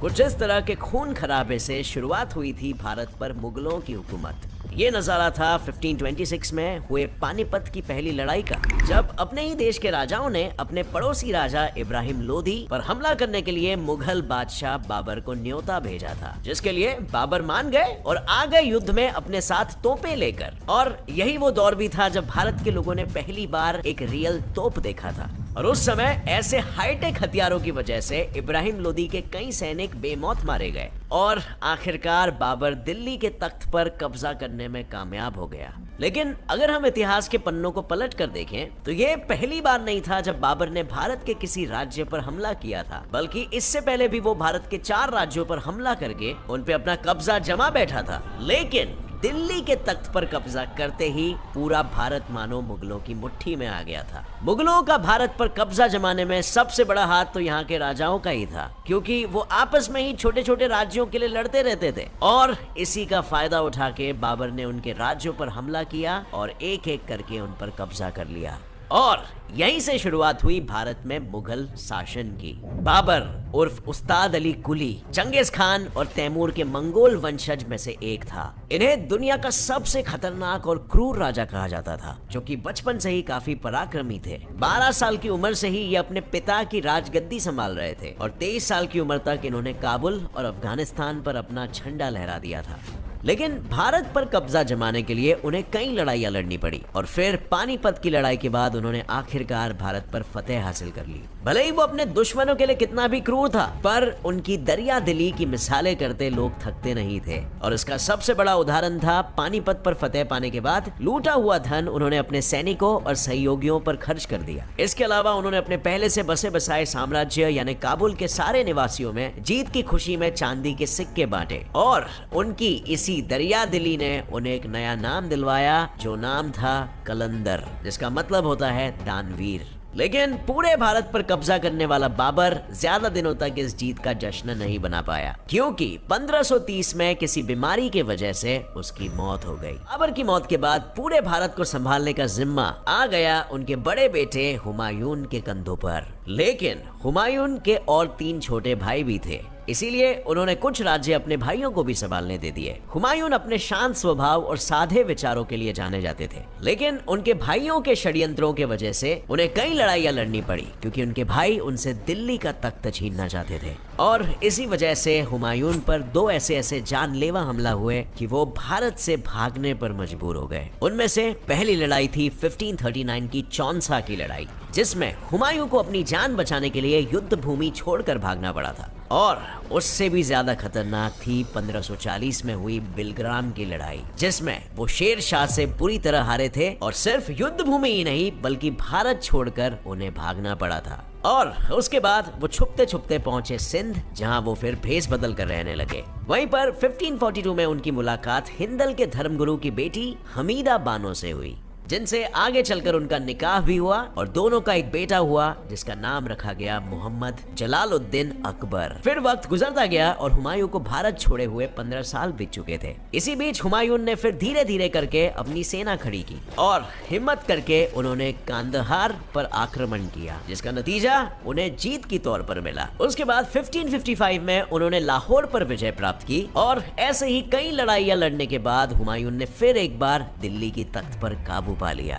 कुछ इस तरह के खून खराबे से शुरुआत हुई थी भारत पर मुगलों की हुकूमत। ये नजारा था 1526 में हुए पानीपत की पहली लड़ाई का, जब अपने ही देश के राजाओं ने अपने पड़ोसी राजा इब्राहिम लोदी पर हमला करने के लिए मुगल बादशाह बाबर को न्योता भेजा था, जिसके लिए बाबर मान गए और आ गए युद्ध में अपने साथ तोपें लेकर। और यही वो दौर भी था जब भारत के लोगों ने पहली बार एक रियल तोप देखा था। और उस समय ऐसे हाईटेक हथियारों की वजह से इब्राहिम लोदी के कई सैनिक बेमौत मारे गए और आखिरकार बाबर दिल्ली के तख्त पर कब्जा करने में कामयाब हो गया। लेकिन अगर हम इतिहास के पन्नों को पलट कर देखें तो ये पहली बार नहीं था जब बाबर ने भारत के किसी राज्य पर हमला किया था, बल्कि इससे पहले भी वो भारत के 4 राज्यों पर हमला करके उन पे अपना कब्जा जमा बैठा था। लेकिन दिल्ली के तख्त पर कब्जा करते ही पूरा भारत मानो मुगलों की मुट्ठी में आ गया था। मुगलों का भारत पर कब्जा जमाने में सबसे बड़ा हाथ तो यहाँ के राजाओं का ही था, क्योंकि वो आपस में ही छोटे छोटे राज्यों के लिए लड़ते रहते थे। और इसी का फायदा उठा के बाबर ने उनके राज्यों पर हमला किया और एक एक करके उन पर कब्जा कर लिया। और यहीं से शुरुआत हुई भारत में मुगल शासन की। बाबर उर्फ उस्ताद अली कुली चंगेज खान और तैमूर के मंगोल वंशज में से एक था। इन्हें दुनिया का सबसे खतरनाक और क्रूर राजा कहा जाता था, जो कि बचपन से ही काफी पराक्रमी थे। 12 साल की उम्र से ही ये अपने पिता की राजगद्दी संभाल रहे थे और 23 साल की उम्र तक इन्होंने काबुल और अफगानिस्तान पर अपना झंडा लहरा दिया था। लेकिन भारत पर कब्जा जमाने के लिए उन्हें कई लड़ाइयां लड़नी पड़ी और फिर पानीपत की लड़ाई के बाद उन्होंने आखिरकार भारत पर फतेह हासिल कर ली। भले ही वो अपने दुश्मनों के लिए कितना भी क्रूर था, पर उनकी दरिया दिली की मिसालें करते लोग थकते नहीं थे। और इसका सबसे बड़ा उदाहरण था पानीपत पर फतेह पाने के बाद लूटा हुआ धन उन्होंने अपने सैनिकों और सहयोगियों पर खर्च कर दिया। इसके अलावा उन्होंने अपने पहले से बसे बसाए साम्राज्य यानी काबुल के सारे निवासियों में जीत की खुशी में चांदी के सिक्के बांटे और उनकी इसी दरिया दिली ने उन्हें एक नया नाम दिलवाया, जो नाम था कलंदर, जिसका मतलब होता है दानवीर। लेकिन पूरे भारत पर कब्जा करने वाला बाबर ज्यादा दिनों तक इस जीत का जश्न नहीं बना पाया, क्योंकि 1530 में किसी बीमारी की वजह से उसकी मौत हो गई। बाबर की मौत के बाद पूरे भारत को संभालने का जिम्मा आ गया उनके बड़े बेटे हुमायून के कंधों पर। लेकिन हुमायून के और 3 छोटे भाई भी थे, इसीलिए उन्होंने कुछ राज्य अपने भाइयों को भी संभालने दे दिए। हुमायून अपने शांत स्वभाव और साधे विचारों के लिए जाने जाते थे, लेकिन उनके भाइयों के षड्यंत्रों के वजह से उन्हें कई लड़ाइयां लड़नी पड़ी, क्योंकि उनके भाई उनसे दिल्ली का तख्त छीनना चाहते थे। और इसी वजह से हुमायून पर 2 ऐसे जानलेवा हमला हुए कि वो भारत से भागने पर मजबूर हो गए। उनमें से पहली लड़ाई थी 1539 की चौंसा की लड़ाई, जिसमें हुमायूं को अपनी जान बचाने के लिए युद्ध भूमि छोड़कर भागना पड़ा था। और उससे भी ज्यादा खतरनाक थी 1540 में हुई बिलग्राम की लड़ाई, जिसमें वो शेर शाह से पूरी तरह हारे थे और सिर्फ युद्ध भूमि ही नहीं बल्कि भारत छोड़कर उन्हें भागना पड़ा था। और उसके बाद वो छुपते छुपते पहुंचे सिंध, जहां वो फिर भेस बदल कर रहने लगे। वहीं पर 1542 में उनकी मुलाकात हिंदल के धर्मगुरु की बेटी हमीदा बानो से हुई, जिनसे आगे चलकर उनका निकाह भी हुआ और दोनों का एक बेटा हुआ, जिसका नाम रखा गया मोहम्मद जलालुद्दीन अकबर। फिर वक्त गुजरता गया और हुमायूं को भारत छोड़े हुए 15 साल बीत चुके थे। इसी बीच हुमायूं ने फिर धीरे धीरे करके अपनी सेना खड़ी की और हिम्मत करके उन्होंने कांदहार पर आक्रमण किया, जिसका नतीजा उन्हें जीत की तौर पर मिला। उसके बाद 1555 में उन्होंने लाहौर पर विजय प्राप्त की और ऐसे ही कई लड़ाइयां लड़ने के बाद हुमायूं ने फिर एक बार दिल्ली की तख्त पर काबू पा लिया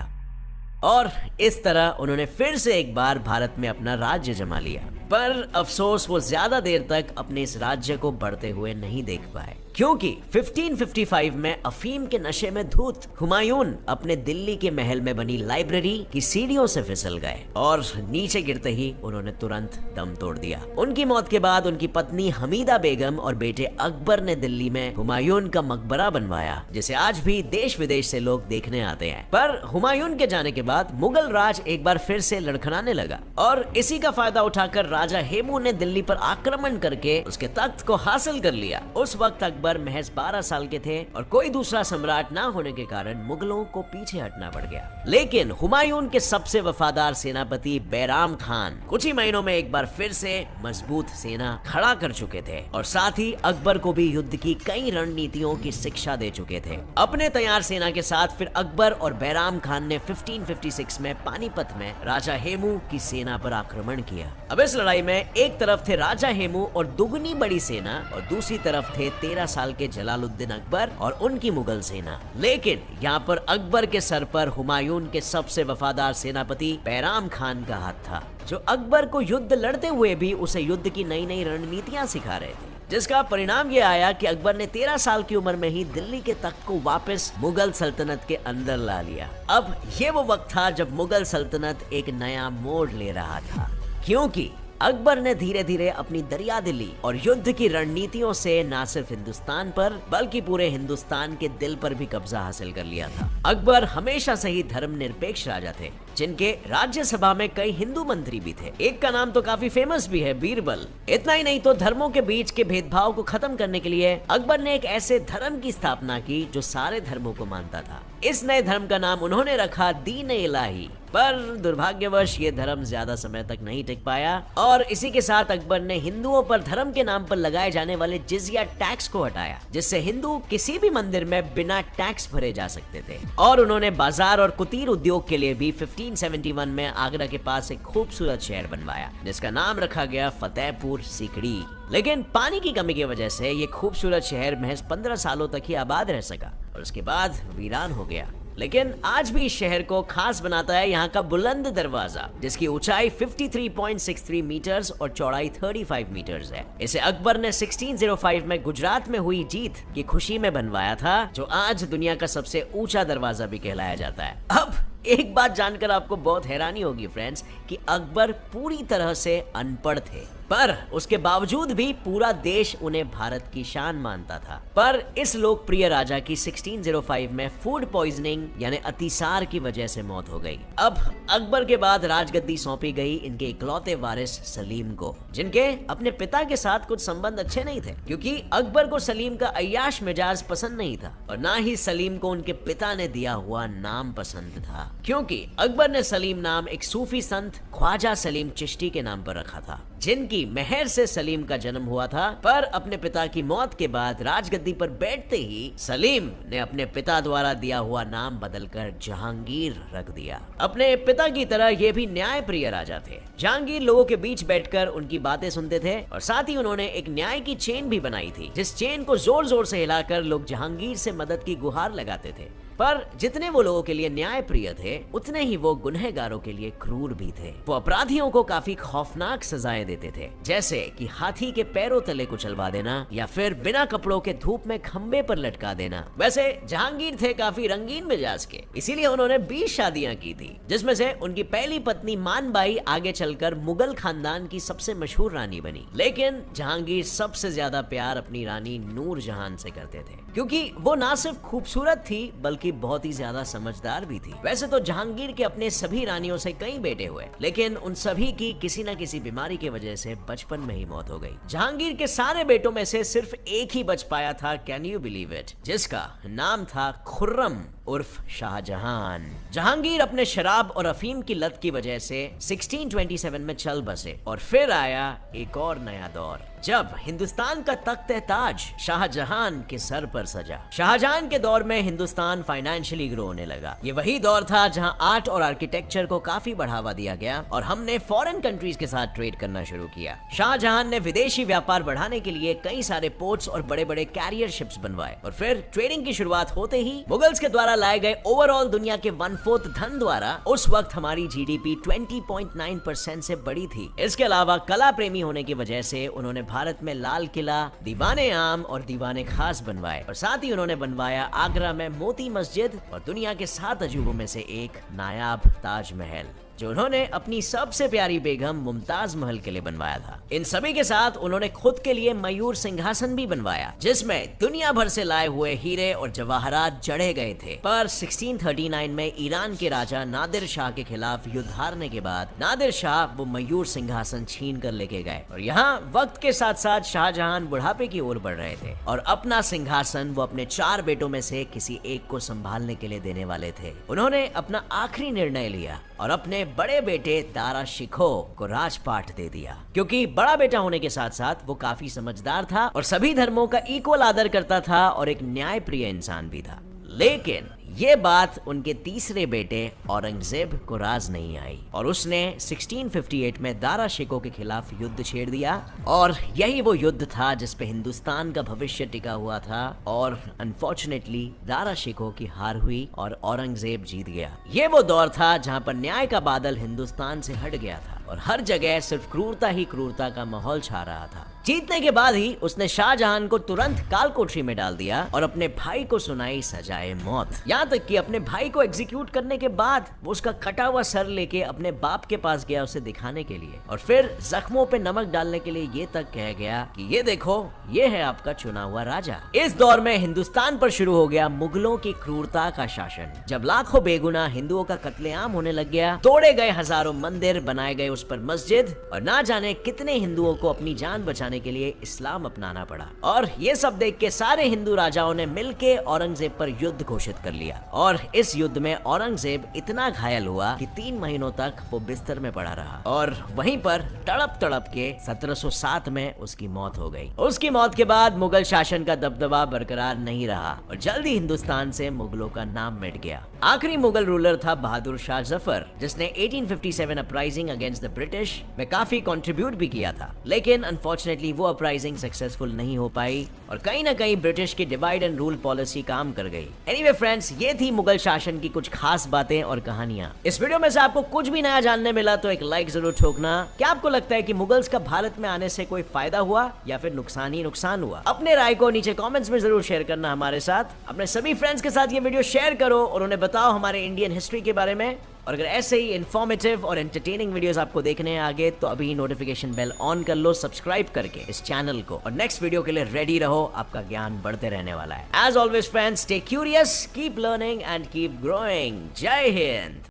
और इस तरह उन्होंने फिर से एक बार भारत में अपना राज्य जमा लिया। पर अफसोस वो ज्यादा देर तक अपने इस राज्य को बढ़ते हुए नहीं देख पाए, क्योंकि 1555 में अफीम के नशे में धुत हुमायून अपने दिल्ली के महल में बनी लाइब्रेरी की सीढ़ियों से फिसल गए और नीचे गिरते ही उन्होंने तुरंत दम तोड़ दिया। उनकी मौत के बाद उनकी पत्नी हमीदा बेगम और बेटे अकबर ने दिल्ली में हुमायून का मकबरा बनवाया, जिसे आज भी देश विदेश से लोग देखने आते हैं। पर हुमायून के जाने के बाद मुगल राज एक बार फिर से लड़खड़ाने लगा और इसी का फायदा उठाकर राजा हेमू ने दिल्ली पर आक्रमण करके उसके तख्त को हासिल कर लिया। उस वक्त अकबर महज 12 साल के थे और कोई दूसरा सम्राट ना होने के कारण मुगलों को पीछे हटना पड़ गया। लेकिन हुमायूं के सबसे वफादार सेनापति बैराम खान कुछ ही महीनों में एक बार फिर से मजबूत सेना खड़ा कर चुके थे और साथ ही अकबर को भी युद्ध की कई रणनीतियों की शिक्षा दे चुके थे। अपने तैयार सेना के साथ फिर अकबर और बैराम खान ने 1556 में पानीपत में राजा हेमू की सेना पर आक्रमण किया। अब इस लड़ाई में एक तरफ थे राजा हेमू और दुगनी बड़ी सेना और दूसरी तरफ थे 13 साल के जलालुद्दीन अकबर और उनकी मुगल सेना। लेकिन यहाँ पर अकबर के सर पर हुमायूं के सबसे वफादार सेनापति बैराम खान का हाथ था, जो अकबर को युद्ध लड़ते हुए भी उसे युद्ध की नई नई रणनीतियां सिखा रहे थे, जिसका परिणाम ये आया कि अकबर ने 13 साल की उम्र में ही दिल्ली के तख्त को वापस मुगल सल्तनत के अंदर ला लिया। अब ये वो वक्त था जब मुगल सल्तनत एक नया मोड़ ले रहा था, क्योंकि अकबर ने धीरे धीरे अपनी दरियादिली और युद्ध की रणनीतियों से न सिर्फ हिंदुस्तान पर बल्कि पूरे हिंदुस्तान के दिल पर भी कब्जा हासिल कर लिया था। अकबर हमेशा से ही धर्मनिरपेक्ष राजा थे, जिनके राज्यसभा में कई हिंदू मंत्री भी थे। एक का नाम तो काफी फेमस भी है, बीरबल। इतना ही नहीं तो धर्मों के बीच के भेदभाव को खत्म करने के लिए अकबर ने एक ऐसे धर्म की स्थापना की जो सारे धर्मों को मानता था। इस नए धर्म का नाम उन्होंने रखा दीन इलाही, पर दुर्भाग्यवश ये धर्म ज्यादा समय तक नहीं टिक पाया और इसी के साथ अकबर ने हिंदुओं पर धर्म के नाम पर लगाए जाने वाले जिजिया टैक्स को हटाया, जिससे हिंदू किसी भी मंदिर में बिना टैक्स भरे जा सकते थे। और उन्होंने बाजार और कुटीर उद्योग के लिए भी 1571 में आगरा के पास एक खूबसूरत शहर बनवाया, जिसका नाम रखा गया फतेहपुर सीकरी। लेकिन पानी की कमी की वजह से ये खूबसूरत शहर महज 15 सालों तक ही आबाद रह सका और उसके बाद वीरान हो गया। लेकिन आज भी इस शहर को खास बनाता है यहाँ का बुलंद दरवाजा, जिसकी ऊंचाई 53.63 मीटर्स और चौड़ाई 35 मीटर्स है। इसे अकबर ने 1605 में गुजरात में हुई जीत की खुशी में बनवाया था, जो आज दुनिया का सबसे ऊंचा दरवाजा भी कहलाया जाता है। अब एक बात जानकर आपको बहुत हैरानी होगी फ्रेंड्स कि अकबर पूरी तरह से अनपढ़ थे, पर उसके बावजूद भी पूरा देश उन्हें भारत की शान मानता था। पर इस लोकप्रिय राजा की 1605 में फूड पॉइजनिंग यानी अतिसार की वजह से मौत हो गई। अब अकबर के बाद राजगद्दी सौंपी गई इनके इकलौते वारिस सलीम को, जिनके अपने पिता के साथ कुछ संबंध अच्छे नहीं थे, क्योंकि अकबर को सलीम का अय्याश मिजाज पसंद नहीं था और ना ही सलीम को उनके पिता ने दिया हुआ नाम पसंद था, क्योंकि अकबर ने सलीम नाम एक सूफी संत ख्वाजा सलीम चिश्ती के नाम पर रखा था, जिनकी मेहर से सलीम का जन्म हुआ था। पर अपने पिता की मौत के बाद राजगद्दी पर बैठते ही सलीम ने अपने पिता द्वारा दिया हुआ नाम बदलकर जहांगीर रख दिया। अपने पिता की तरह ये भी न्याय प्रिय राजा थे। जहांगीर लोगों के बीच बैठकर उनकी बातें सुनते थे और साथ ही उन्होंने एक न्याय की चेन भी बनाई थी, जिस चेन को जोर जोर से हिलाकर लोग जहांगीर से मदद की गुहार लगाते थे। पर जितने वो लोगों के लिए न्याय प्रिय थे, उतने ही वो गुनहगारों के लिए क्रूर भी थे। वो अपराधियों को काफी खौफनाक सजाएं देते थे, जैसे कि हाथी के पैरों तले कुचलवा देना या फिर बिना कपड़ों के धूप में खंबे पर लटका देना। वैसे जहांगीर थे काफी रंगीन मिजाज के, इसीलिए उन्होंने 20 शादियां की थी, जिसमें से उनकी पहली पत्नी मानबाई आगे चलकर मुगल खानदान की सबसे मशहूर रानी बनी। लेकिन जहांगीर सबसे ज्यादा प्यार अपनी रानी नूरजहां से करते थे, क्योंकि वो ना सिर्फ खूबसूरत थी बल्कि बहुत ही ज्यादा समझदार भी थी। वैसे तो जहांगीर के अपने सभी रानियों से कई बेटे हुए, लेकिन उन सभी की किसी न किसी बीमारी की वजह से बचपन में ही मौत हो गई। जहांगीर के सारे बेटों में से सिर्फ एक ही बच पाया था, कैन यू बिलीव इट, जिसका नाम था खुर्रम उर्फ शाहजहां। जहांगीर अपने शराब और अफीम की लत की वजह से 1627 में चल बसे और फिर आया एक और नया दौर, जब हिंदुस्तान का तख्त ताज शाहजहां के सर पर सजा। शाहजहां के दौर में हिंदुस्तान फाइनेंशियली ग्रो होने लगा। ये वही दौर था जहां आर्ट और आर्किटेक्चर को काफी बढ़ावा दिया गया और हमने फॉरेन कंट्रीज के साथ ट्रेड करना शुरू किया। शाहजहां ने विदेशी व्यापार बढ़ाने के लिए कई सारे पोर्ट्स और बड़े बड़े कैरियर शिप्स बनवाए और फिर ट्रेडिंग की शुरुआत होते ही मुगल्स के द्वारा लाए गए ओवरऑल दुनिया के 1/4 धन द्वारा उस वक्त हमारी जीडीपी 20.9% से बड़ी थी। इसके अलावा कला प्रेमी होने की वजह से उन्होंने भारत में लाल किला, दीवाने आम और दीवाने खास बनवाए और साथ ही उन्होंने बनवाया आगरा में मोती मस्जिद और दुनिया के 7 अजूबों में से एक नायाब ताजमहल। जो उन्होंने अपनी सबसे प्यारी बेगम मुमताज महल के लिए बनवाया था। इन सभी के साथ उन्होंने खुद के लिए मयूर सिंहासन भी बनवाया, जिसमें दुनिया भर से लाए हुए हीरे और जवाहरात जड़े गए थे। पर 1639 में ईरान के राजा नादिर शाह के खिलाफ युद्ध हारने के बाद नादिर शाह वो मयूर सिंहासन छीन कर लेके गए और यहाँ वक्त के साथ साथ शाहजहां बुढ़ापे की ओर बढ़ रहे थे और अपना सिंहासन वो अपने 4 बेटों में से किसी एक को संभालने के लिए देने वाले थे। उन्होंने अपना आखिरी निर्णय लिया और अपने बड़े बेटे दारा शिकोह को राजपाट दे दिया, क्योंकि बड़ा बेटा होने के साथ साथ वो काफी समझदार था और सभी धर्मों का इक्वल आदर करता था और एक न्यायप्रिय इंसान भी था। लेकिन ये बात उनके तीसरे बेटे औरंगजेब को राज नहीं आई और उसने 1658 में दारा शिकोह के खिलाफ युद्ध छेड़ दिया और यही वो युद्ध था जिस पे हिंदुस्तान का भविष्य टिका हुआ था और अनफॉर्चुनेटली दारा शिकोह की हार हुई और औरंगजेब जीत गया। ये वो दौर था जहां पर न्याय का बादल हिंदुस्तान से हट गया था और हर जगह सिर्फ क्रूरता ही क्रूरता का माहौल छा रहा था। जीतने के बाद ही उसने शाहजहां को तुरंत कालकोठरी में डाल दिया और अपने भाई को सुनाई सजाए मौत। यहाँ तक कि अपने भाई को एग्जीक्यूट करने के बाद वो उसका कटा हुआ सर लेके अपने बाप के पास गया उसे दिखाने के लिए और फिर जख्मों पे नमक डालने के लिए ये तक कह गया कि ये देखो, ये है आपका चुना हुआ राजा। इस दौर में हिंदुस्तान पर शुरू हो गया मुगलों की क्रूरता का शासन। जब लाखों बेगुनाह हिंदुओं का कत्लेआम होने लग गया, तोड़े गए हजारों मंदिर, बनाए गए उस पर मस्जिद और ना जाने कितने हिंदुओं को अपनी जान बचाने के लिए इस्लाम अपनाना पड़ा। और ये सब देख के सारे हिंदू राजाओं ने मिलके औरंगजेब पर युद्ध घोषित कर लिया और इस युद्ध में औरंगजेब इतना घायल हुआ कि 3 महीनों तक वो बिस्तर में पड़ा रहा और वहीं पर तड़प तड़प के 1707 में उसकी मौत हो गई। उसकी मौत के बाद मुगल शासन का दबदबा बरकरार नहीं रहा और जल्दी हिंदुस्तान से मुगलों का नाम मिट गया। आखिरी मुगल रूलर था बहादुर शाह जफर, जिसने 1857 अपराइजिंग अगेंस्ट द ब्रिटिश में काफी कंट्रीब्यूट भी किया था, लेकिन अनफॉर्चुनेटली वो अपराइजिंग सक्सेसफुल नहीं हो पाई और कहीं ना कहीं ब्रिटिश की डिवाइड एंड रूल पॉलिसी काम कर गई। एनीवे फ्रेंड्स, ये थी मुगल शासन की कुछ खास बातें और कहानियां। इस वीडियो में से आपको कुछ भी नया जानने मिला तो एक लाइक जरूर ठोकना। क्या आपको लगता है कि मुगल्स का भारत में आने से कोई फायदा हुआ या फिर नुकसान ही नुकसान हुआ? अपने राय को नीचे कमेंट्स में जरूर शेयर करना हमारे साथ। अपने सभी फ्रेंड्स के साथ ये वीडियो शेयर करो और उन्हें बताओ हमारे इंडियन हिस्ट्री के बारे में। और अगर ऐसे ही इन्फॉर्मेटिव और एंटरटेनिंग वीडियोस आपको देखने हैं आगे, तो अभी नोटिफिकेशन बेल ऑन कर लो सब्सक्राइब करके इस चैनल को, और नेक्स्ट वीडियो के लिए रेडी रहो, आपका ज्ञान बढ़ते रहने वाला है। As always friends, stay curious, keep learning and keep growing. जय हिंद।